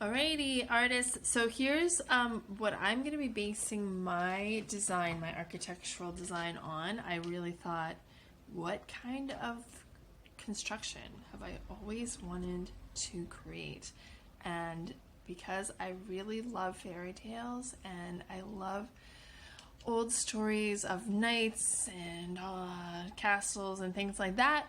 Alrighty, artists. So here's what I'm going to be basing my design, my architectural design on. I really thought, what kind of construction have I always wanted to create? And because I really love fairy tales and I love old stories of knights and castles and things like that,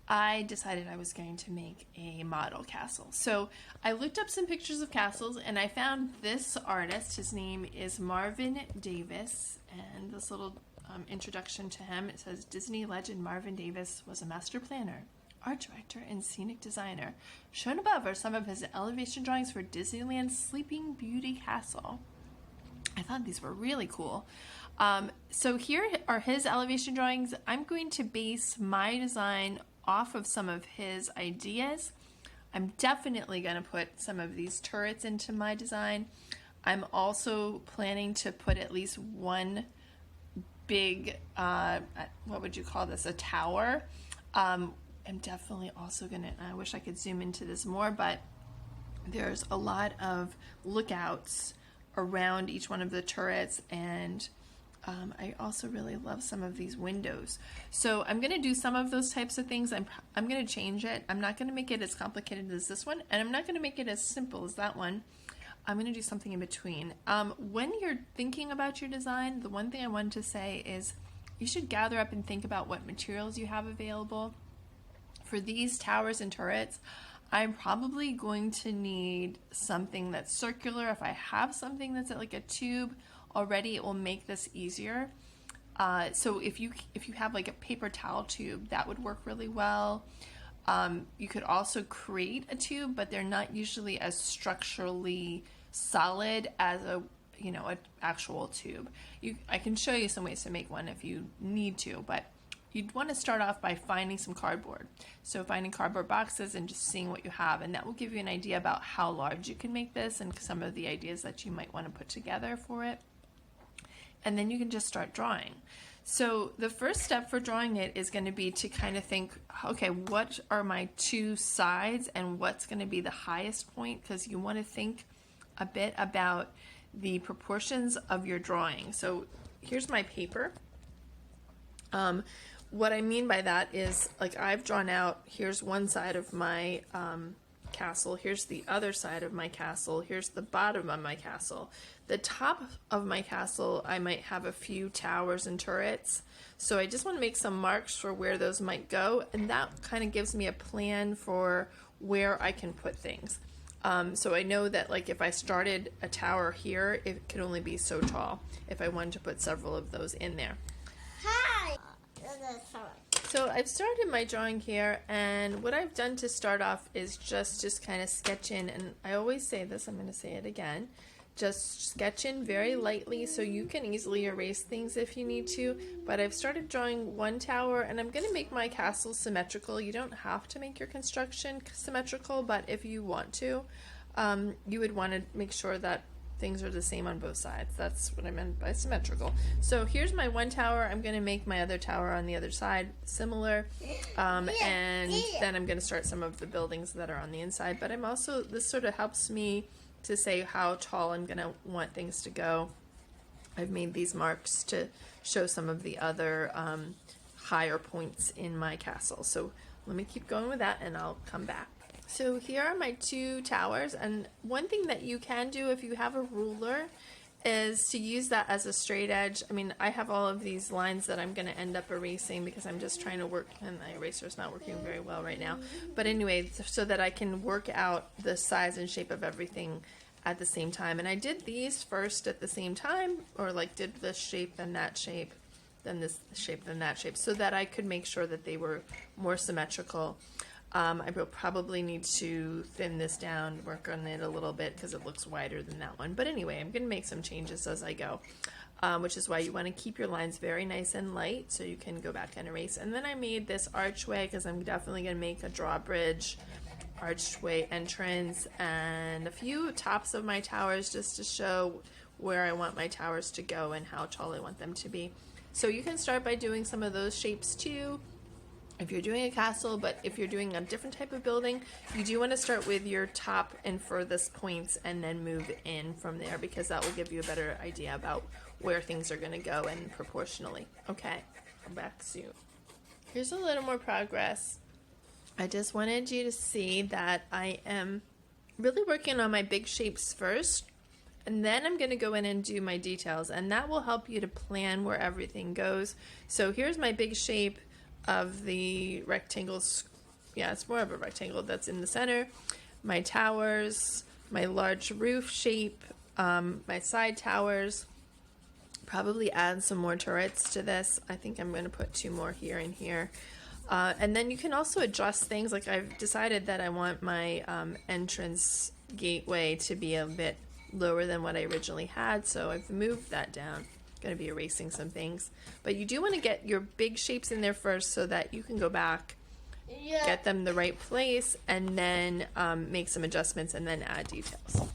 I decided I was going to make a model castle. So I looked up some pictures of castles and I found this artist. His name is Marvin Davis, and this little introduction to him, it says, Disney legend Marvin Davis was a master planner, art director, and scenic designer. Shown above are some of his elevation drawings for Disneyland's Sleeping Beauty Castle. I thought these were really cool. So here are his elevation drawings. I'm going to base my design off of some of his ideas. I'm definitely going to put some of these turrets into my design. I'm also planning to put at least one big, what would you call this, a tower. I'm definitely also going to, I wish I could zoom into this more, but there's a lot of lookouts around each one of the turrets, and I also really love some of these windows. So I'm going to do some of those types of things. I'm going to change it. I'm not going to make it as complicated as this one, and I'm not going to make it as simple as that one. I'm going to do something in between. When you're thinking about your design, the one thing I wanted to say is you should gather up and think about what materials you have available. For these towers and turrets, I'm probably going to need something that's circular. If I have something that's like a tube already, it will make this easier. So if you have like a paper towel tube, that would work really well. You could also create a tube, but they're not usually as structurally solid as an actual tube. I can show you some ways to make one if you need to, but you'd want to start off by finding some cardboard. So finding cardboard boxes and just seeing what you have, and that will give you an idea about how large you can make this and some of the ideas that you might want to put together for it. And then you can just start drawing. So the first step for drawing it is going to be to kind of think, okay, what are my two sides and what's going to be the highest point? Because you want to think a bit about the proportions of your drawing. So here's my paper. What I mean by that is, like, I've drawn out, here's one side of my castle, here's the other side of my castle, here's the bottom of my castle. The top of my castle, I might have a few towers and turrets, so I just want to make some marks for where those might go, and that kind of gives me a plan for where I can put things. So I know that, like, if I started a tower here, it could only be so tall if I wanted to put several of those in there. Hi! So I've started my drawing here, and what I've done to start off is just kind of sketch in, and I always say this, I'm going to say it again, just sketch in very lightly so you can easily erase things if you need to, but I've started drawing one tower, and I'm going to make my castle symmetrical. You don't have to make your construction symmetrical, but if you want to, you would want to make sure that things are the same on both sides. That's what I meant by symmetrical. So here's my one tower. I'm going to make my other tower on the other side similar, and then I'm going to start some of the buildings that are on the inside. But I'm also, this sort of helps me to say how tall I'm going to want things to go. I've made these marks to show some of the other higher points in my castle. So let me keep going with that and I'll come back. So here are my two towers, and one thing that you can do if you have a ruler is to use that as a straight edge. I mean, I have all of these lines that I'm going to end up erasing because I'm just trying to work, and the eraser's not working very well right now. But anyway, so that I can work out the size and shape of everything at the same time. And I did these first at the same time, or like did this shape, then that shape, then this shape, then that shape, so that I could make sure that they were more symmetrical. I will probably need to thin this down, work on it a little bit because it looks wider than that one. But anyway, I'm going to make some changes as I go, which is why you want to keep your lines very nice and light so you can go back and erase. And then I made this archway because I'm definitely going to make a drawbridge, archway entrance, and a few tops of my towers just to show where I want my towers to go and how tall I want them to be. So you can start by doing some of those shapes too. if you're doing a castle, but if you're doing a different type of building, you do want to start with your top and furthest points and then move in from there, because that will give you a better idea about where things are going to go and proportionally. Okay, come back soon. Here's a little more progress. I just wanted you to see that I am really working on my big shapes first, and then I'm going to go in and do my details, and that will help you to plan where everything goes. So here's my big shape of the rectangles. Yeah, it's more of a rectangle that's in the center. My towers, my large roof shape, my side towers. Probably add some more turrets to this. I think I'm going to put 2 more here and here. And then you can also adjust things. Like I've decided that I want my entrance gateway to be a bit lower than what I originally had, so I've moved that down. Going to be erasing some things. But you do want to get your big shapes in there first so that you can go back, get them the right place, and then make some adjustments and then add details.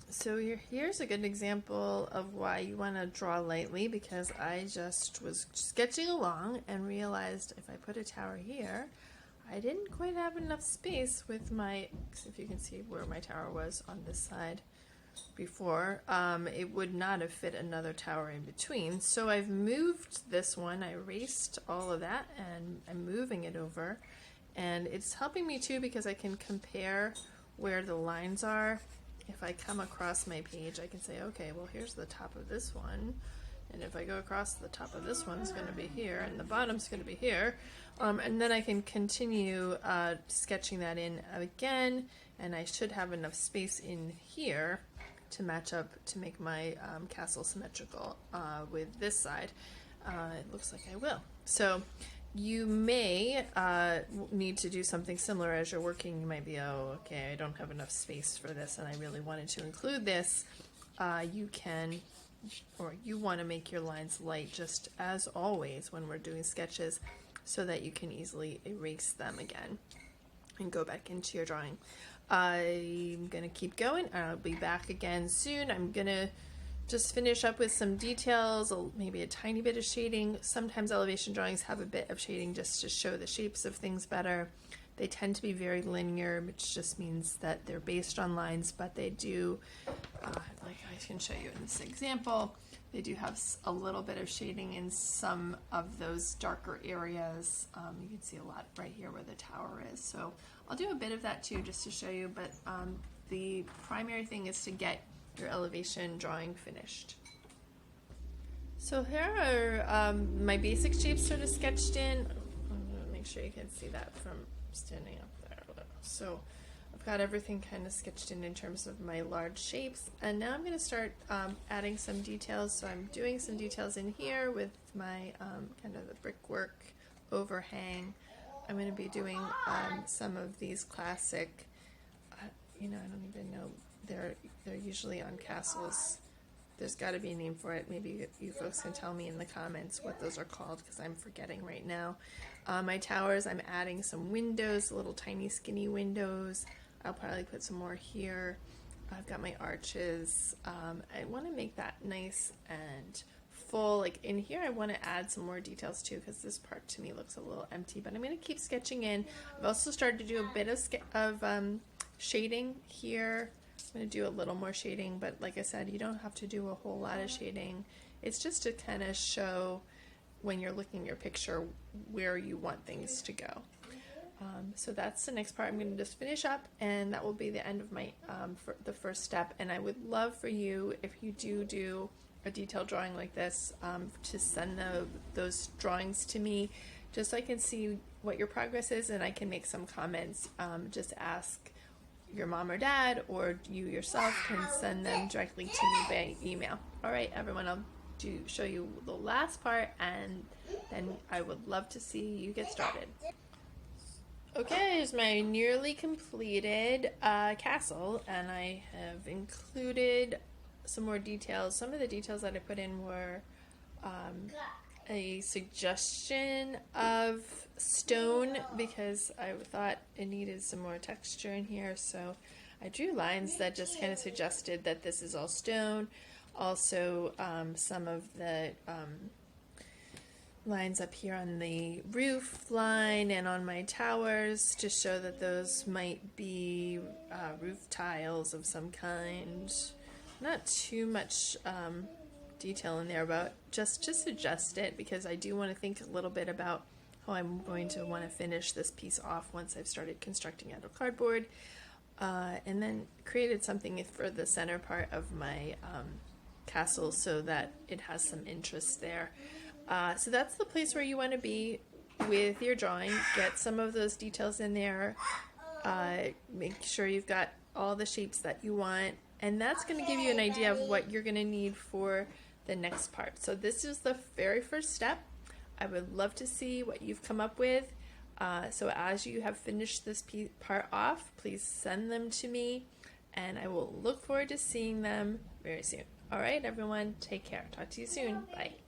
So here's a good example of why you want to draw lightly, because I just was sketching along and realized if I put a tower here, I didn't quite have enough space with my, if you can see where my tower was on this side before, it would not have fit another tower in between. So I've moved this one, I erased all of that, and I'm moving it over. And it's helping me too because I can compare where the lines are. If I come across my page, I can say, okay, well, here's the top of this one. And if I go across, the top of this one is going to be here, and the bottom's going to be here. And then I can continue sketching that in again, and I should have enough space in here to match up to make my castle symmetrical with this side. It looks like I will. So you may need to do something similar as you're working. You might be, oh, okay, I don't have enough space for this and I really wanted to include this. You can, or you want to make your lines light just as always when we're doing sketches so that you can easily erase them again and go back into your drawing. I'm going to keep going. I'll be back again soon. I'm going to just finish up with some details, maybe a tiny bit of shading. Sometimes elevation drawings have a bit of shading just to show the shapes of things better. They tend to be very linear, which just means that they're based on lines, but they do, like I can show you in this example, they do have a little bit of shading in some of those darker areas. You can see a lot right here where the tower is. So I'll do a bit of that too just to show you, but the primary thing is to get your elevation drawing finished. So here are my basic shapes sort of sketched in. I'm going to make sure you can see that from standing up there. So I've got everything kind of sketched in terms of my large shapes, and now I'm going to start adding some details. So I'm doing some details in here with my kind of the brickwork overhang. I'm going to be doing some of these classic, I don't even know, they're usually on castles. There's got to be a name for it. Maybe you folks can tell me in the comments what those are called, because I'm forgetting right now. My towers, I'm adding some windows, little tiny skinny windows. I'll probably put some more here. I've got my arches. I want to make that nice and full. Like in here, I want to add some more details too, because this part to me looks a little empty, but I'm going to keep sketching in. I've also started to do a bit of shading here. I'm going to do a little more shading, but like I said, you don't have to do a whole lot of shading. It's just to kind of show when you're looking at your picture where you want things to go. So that's the next part. I'm going to just finish up, and that will be the end of my for the first step. And I would love for you, if you do a detailed drawing like this, to send those drawings to me, just so I can see what your progress is, and I can make some comments. Just ask your mom or dad, or you yourself can send them directly to me by email. All right, everyone, I'll show you the last part, and then I would love to see you get started. Okay, here's my nearly completed castle, and I have included some more details. Some of the details that I put in were a suggestion of stone, because I thought it needed some more texture in here, so I drew lines that just kind of suggested that this is all stone. Also, some of the lines up here on the roof line and on my towers to show that those might be roof tiles of some kind. Not too much detail in there, but just to suggest it, because I do want to think a little bit about how I'm going to want to finish this piece off once I've started constructing out of cardboard. And then created something for the center part of my castle so that it has some interest there. So that's the place where you want to be with your drawing. Get some of those details in there. Make sure you've got all the shapes that you want. And that's going to give you an idea of what you're going to need for the next part. So this is the very first step. I would love to see what you've come up with. So as you have finished this part off, please send them to me, and I will look forward to seeing them very soon. All right, everyone, take care. Talk to you soon. Bye.